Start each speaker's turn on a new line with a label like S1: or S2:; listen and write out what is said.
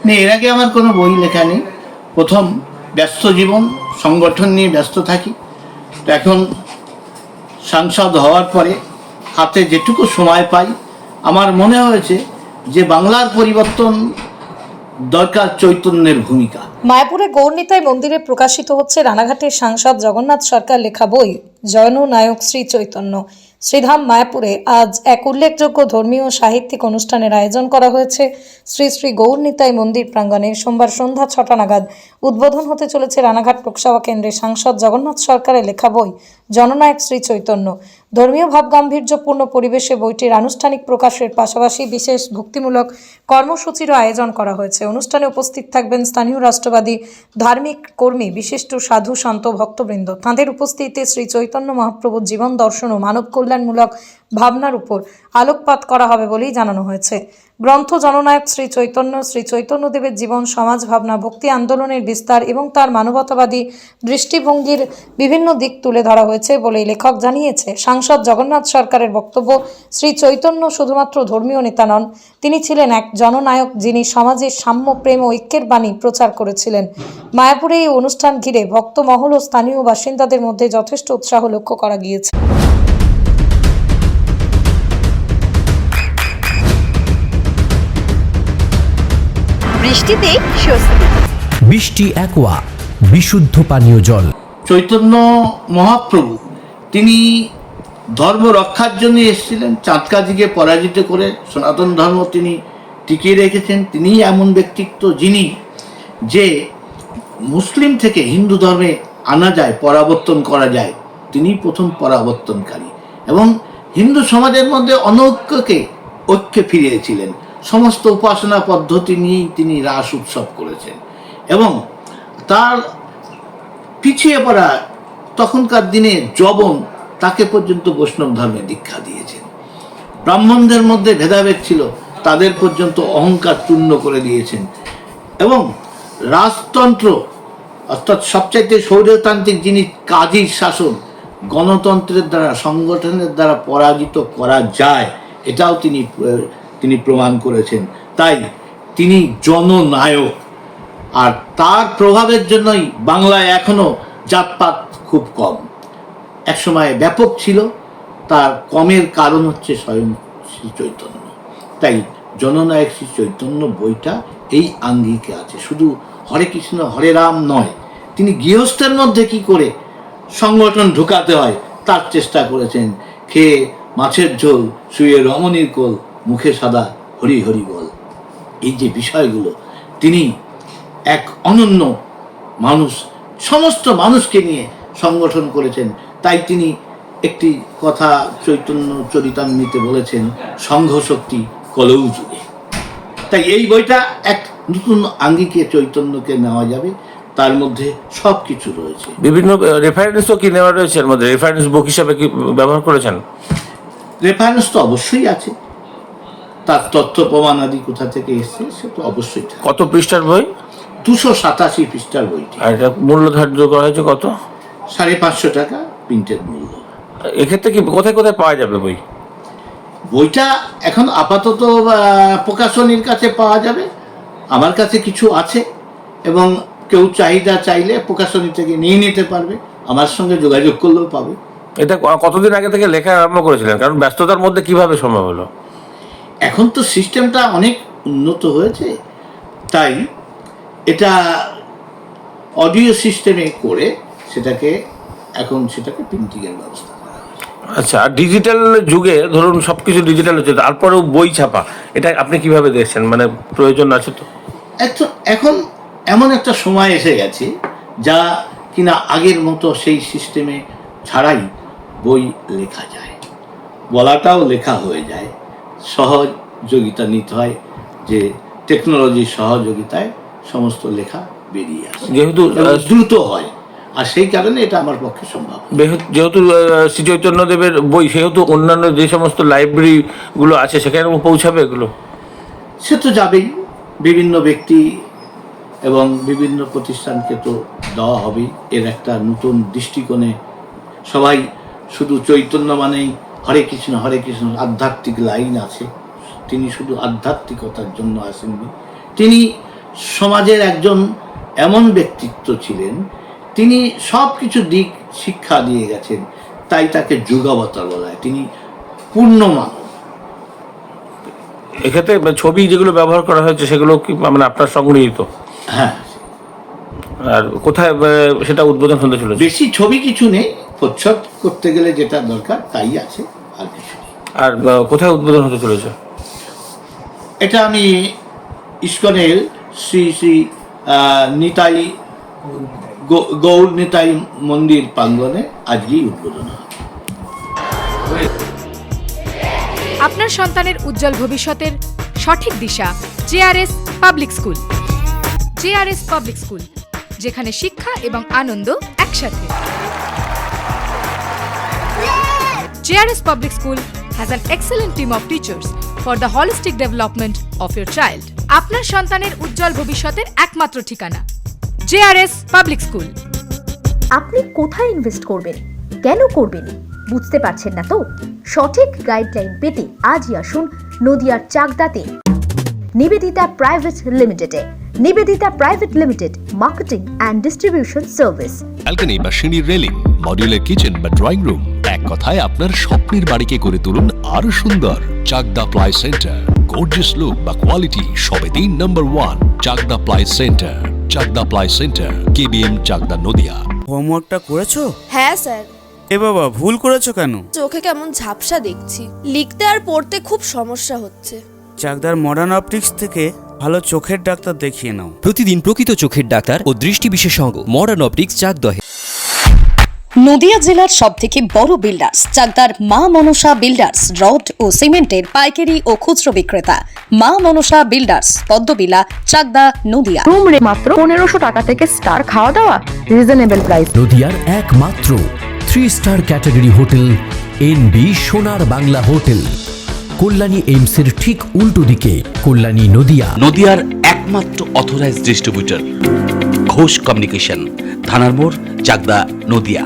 S1: না, এর আগে আমার কোনো বই লেখা নেই। প্রথম ব্যস্ত জীবন, সংগঠন নিয়ে ব্যস্ত থাকি। তো এখন সাংসদ হওয়ার পরে হাতে যেটুকু সময় পাই, আমার মনে হয়েছে যে বাংলার পরিবর্তন দরকার চৈতন্যের ভূমিকা।
S2: মায়াপুরে গৌরনিতাই মন্দিরে প্রকাশিত হচ্ছে রানাঘাটের সাংসদ জগন্নাথ সরকার লেখা বই জননায়ক শ্রী চৈতন্য। শ্রীধাম মায়াপুরে আজ এক উল্লেখযোগ্য ধর্মীয় সাহিত্যিক অনুষ্ঠানের আয়োজন করা হয়েছে শ্রী শ্রী গৌরনিতাই মন্দির প্রাঙ্গণে। সোমবার সন্ধ্যা 6টা নাগাদ উদ্বোধন হতে চলেছে রানাঘাট লোকসভা কেন্দ্রের সাংসদ জগন্নাথ সরকারের লেখা বই জননায়ক শ্রী চৈতন্য। ধর্মীয় ভাবগাম্ভীর্যপূর্ণ পরিবেশে বইটির আনুষ্ঠানিক প্রকাশের পাশাপাশি বিশেষ ভক্তিমূলক কর্মসূচিরও আয়োজন করা হয়েছে। অনুষ্ঠানে উপস্থিত থাকবেন স্থানীয় রাষ্ট্রবাদী ধার্মিক কর্মী, বিশিষ্ট সাধু সন্ত ভক্তবৃন্দ। তাঁদের উপস্থিতিতে শ্রী চৈতন্য মহাপ্রভুর জীবন দর্শন ও মানব কল্যাণমূলক ভাবনার উপর আলোকপাত করা হবে বলেই জানানো হয়েছে। গ্রন্থ জননায়ক শ্রী চৈতন্যদেবের জীবন, সমাজ ভাবনা, ভক্তি আন্দোলনের বিস্তার এবং তার মানবতাবাদী দৃষ্টিভঙ্গির বিভিন্ন দিক তুলে ধরা হয়েছে বলেই লেখক জানিয়েছে। সাংসদ জগন্নাথ সরকারের বক্তব্য, শ্রী চৈতন্য শুধুমাত্র ধর্মীয় নেতা নন, তিনি ছিলেন এক জননায়ক যিনি সমাজের সাম্য, প্রেম ও ঐক্যের বাণী প্রচার করেছিলেন। মায়াপুরে এই অনুষ্ঠান ঘিরে ভক্তমহল ও স্থানীয় বাসিন্দাদের মধ্যে যথেষ্ট উৎসাহ লক্ষ্য করা গিয়েছে।
S3: বৃষ্টিতে স্বস্তি।
S4: বৃষ্টি অ্যাকোয়া, বিশুদ্ধ পানীয় জল।
S1: চৈতন্য মহাপ্রভু তিনি ধর্ম রক্ষার জন্য এসেছিলেন, চাঁদকাজিকে পরাজিত করে সনাতন ধর্ম তিনি টিকিয়ে রেখেছেন। তিনিই এমন ব্যক্তিত্ব যিনি যে মুসলিম থেকে হিন্দু ধর্মে আনা যায়, পরাবর্তন করা যায়, তিনি প্রথম পরাবর্তনকারী এবং হিন্দু সমাজের মধ্যে অনৈক্যকে ঐক্যে ফিরিয়েছিলেন। সমস্ত উপাসনা পদ্ধতি নিয়েই তিনি রাস উৎসব করেছেন এবং তার পিছিয়ে পড়া তখনকার দিনে যবন তাকে পর্যন্ত বৈষ্ণব ধর্মে দীক্ষা দিয়েছেন। ব্রাহ্মণদের মধ্যে ভেদাভেদ ছিল, তাদের পর্যন্ত অহংকার চূর্ণ করে দিয়েছেন এবং রাজতন্ত্র অর্থাৎ সবচাইতে স্বৈরতান্ত্রিক যিনি কাজীর শাসন, গণতন্ত্রের দ্বারা, সংগঠনের দ্বারা পরাজিত করা যায়, এটাও তিনি প্রমাণ করেছেন। তাই তিনি জননায়ক, আর তার প্রভাবের জন্যই বাংলায় এখনো জাতপাত খুব কম। একসময় ব্যাপক ছিল, তার কমের কারণ হচ্ছে স্বয়ং শ্রী চৈতন্য। তাই জননায়ক শ্রী চৈতন্য বইটা এই আঙ্গিকে আছে, শুধু হরে কৃষ্ণ হরে রাম নয়। তিনি গৃহস্থের মধ্যে কি করে সংগঠন ঢুকাতে হয় তার চেষ্টা করেছেন। খেয়ে মাছের ঝোল, শুয়ে রমণীর কোল, মুখে সাদা হরি হরি বল, এই যে বিষয়গুলো তিনি এক অনন্য মানুষ, সমস্ত মানুষকে নিয়ে সংগঠন করেছেন। তাই তিনি একটি কথা চৈতন্য চরিতামৃতে বলেছেন, সংঘ শক্তি কলৌ যুগে। তাই এই বইটা এক নতুন আঙ্গিকে চৈতন্যকে নেওয়া যাবে, তার মধ্যে সব কিছু রয়েছে।
S5: বিভিন্ন রেফারেন্সও কি নেওয়া রয়েছে এর মধ্যে? রেফারেন্স বুক হিসাবে কি ব্যবহার করেছেন?
S1: রেফারেন্স তো অবশ্যই আছে, তার তথ্য প্রমাণ আদি কোথা থেকে এসছে সে তো অবশ্যই।
S5: কত পৃষ্ঠার বই?
S1: 287 পৃষ্ঠার বইটি।
S5: আর এটা মূল্য ধার্য করা হয়েছে কত?
S1: 550 টাকা প্রিন্টের মূল্য।
S5: এক্ষেত্রে কি কোথায় কোথায় পাওয়া যাবে বই?
S1: বইটা এখন আপাতত প্রকাশনীর কাছে পাওয়া যাবে, আমার কাছে কিছু আছে এবং কেউ চাহিদা চাইলে প্রকাশনী থেকে নিয়ে নিতে পারবে, আমার সঙ্গে যোগাযোগ করলেও পাবে।
S5: এটা কতদিন আগে থেকে লেখা আরম্ভ করেছিলেন? কারণ ব্যস্ততার মধ্যে কিভাবে সম্ভব হলো?
S1: এখন তো সিস্টেমটা অনেক উন্নত হয়েছে, তাই এটা অডিও সিস্টেমে করে সেটাকে প্রিন্টিংয়ের ব্যবস্থা করা হয়েছে।
S5: আচ্ছা, আর ডিজিটাল যুগে ধরুন সবকিছু ডিজিটাল হচ্ছে, তারপরেও বই ছাপা, এটা আপনি কিভাবে দেখছেন? মানে প্রয়োজন আছে তো?
S1: এখন এমন একটা সময় এসে গেছে যা কিনা আগের মতো সেই সিস্টেমে ছাড়াই বই লেখা যায়, বলাটাও লেখা হয়ে যায়। সহযোগিতা নিতে হয়, যে টেকনোলজির সহযোগিতায় সমস্ত লেখা বেরিয়ে আসে,
S5: যেহেতু
S1: দ্রুত হয়, আর সেই কারণে এটা আমার পক্ষে সম্ভব।
S5: যেহেতু শ্রী চৈতন্যদেবের বই, সেহেতু অন্যান্য যে সমস্ত লাইব্রেরিগুলো আছে সেখানে পৌঁছাবে এগুলো?
S1: সে তো যাবেই, বিভিন্ন ব্যক্তি এবং বিভিন্ন প্রতিষ্ঠানকে তো দেওয়া হবেই। এর একটা নতুন দৃষ্টিকোণে সবাই শুধু চৈতন্য মানেই হরে কৃষ্ণ হরে কৃষ্ণ, আধ্যাত্মিক লাইন আছে, তিনি শুধু আধ্যাত্মিকতার জন্য আসেননি, তিনি সমাজের একজন এমন ব্যক্তিত্ব ছিলেন, তিনি সব কিছু দিক শিক্ষা দিয়ে গেছেন, তাই তাকে যুগাবতার বলা হয়। তিনি পূর্ণ মানব।
S5: এক্ষেত্রে ছবি যেগুলো ব্যবহার করা হয়েছে সেগুলো কি মানে আপনার সংগৃহীত?
S1: হ্যাঁ,
S5: আর কোথায় সেটা উদ্বোধন হতে চলেছে?
S1: বেশি ছবি কিছু নেই, প্রচ্ছদ করতে গেলে যেটা দরকার তাই আছে, আর কিছু নেই।
S5: আর কোথায় উদ্বোধন হতে চলেছে?
S1: এটা আমি ইস্কনের শ্রী শ্রী নিতাই গৌর নিতাই মন্দির প্রাঙ্গণে আজকেই উদ্বোধন হবে।
S6: আপনার সন্তানের উজ্জ্বল ভবিষ্যতের সঠিক দিশা JRS public school. JRS public school, যেখানে শিক্ষা এবং আনন্দ একসাথে। JRS public school has an excellent team of teachers for the holistic development of your child. আপনার সন্তানের উজ্জ্বল ভবিষ্যতের একমাত্র ঠিকানা জেআরএস পাবলিক স্কুল।
S3: আপনি কোথায় ইনভেস্ট করবেন, কেন করবেন বুঝতে পারছেন না তো? সঠিক গাইডলাইন পেতে আজই আসুন নদিয়ার চাকদাতে নিবেদিতা প্রাইভেট লিমিটেডে। Nivedita private limited, marketing and distribution service.
S7: Balcony বা সিঁড়ির রেলিং, মডিউলার কিচেন বা ড্রয়িং রুম, এক কথায় আপনার স্বপ্নের বাড়িকে করে তুলুন আরো সুন্দর। Chakdaha ply centre, gorgeous look বা কোয়ালিটি সবে 3 number 1 Chakdaha ply centre. Chakdaha ply centre, KBM, Chakdaha, Nadia.
S8: হোমওয়ার্কটা করেছো?
S9: হ্যাঁ স্যার।
S8: এ বাবা, ভুল করেছো কেন?
S9: চোখে কেমন ঝাপসা দেখছি, লিখতে আর পড়তে খুব সমস্যা হচ্ছে।
S8: চাকদার মডার্ন অপটিক্স থেকে ভালো চোখের ডাক্তার দেখিয়ে নাও।
S4: প্রতিদিন প্রকৃত চোখের ডাক্তার ও দৃষ্টি বিশেষজ্ঞ মডার্ন অপটিক্স চাকদহে।
S2: নদিয়া জেলার সবথেকে বড় বিল্ডার্স চাকদার মা মনসা বিল্ডার্স, রড ও সিমেন্টের পাইকারি ও খুচরো বিক্রেতা। মা মনসা বিল্ডার্স, পদ্মবিলা, চাকদা, নদিয়া।
S3: রুম রে মাত্র 1500 টাকা থেকে স্টার, খাওয়া দাওয়া রিজনেবল প্রাইস।
S4: নদিয়ার একমাত্র 3 স্টার ক্যাটাগরি হোটেল এনবি সোনার বাংলা হোটেল, কল্যাণী এইমসের ঠিক উল্টো দিকে, কল্যাণী, নদিয়া।
S10: নদিয়ার একমাত্র অথরাইজড ডিস্ট্রিবিউটর ঘোষ কমিউনিকেশন, থানার মোড়, চাকদা, নদিয়া।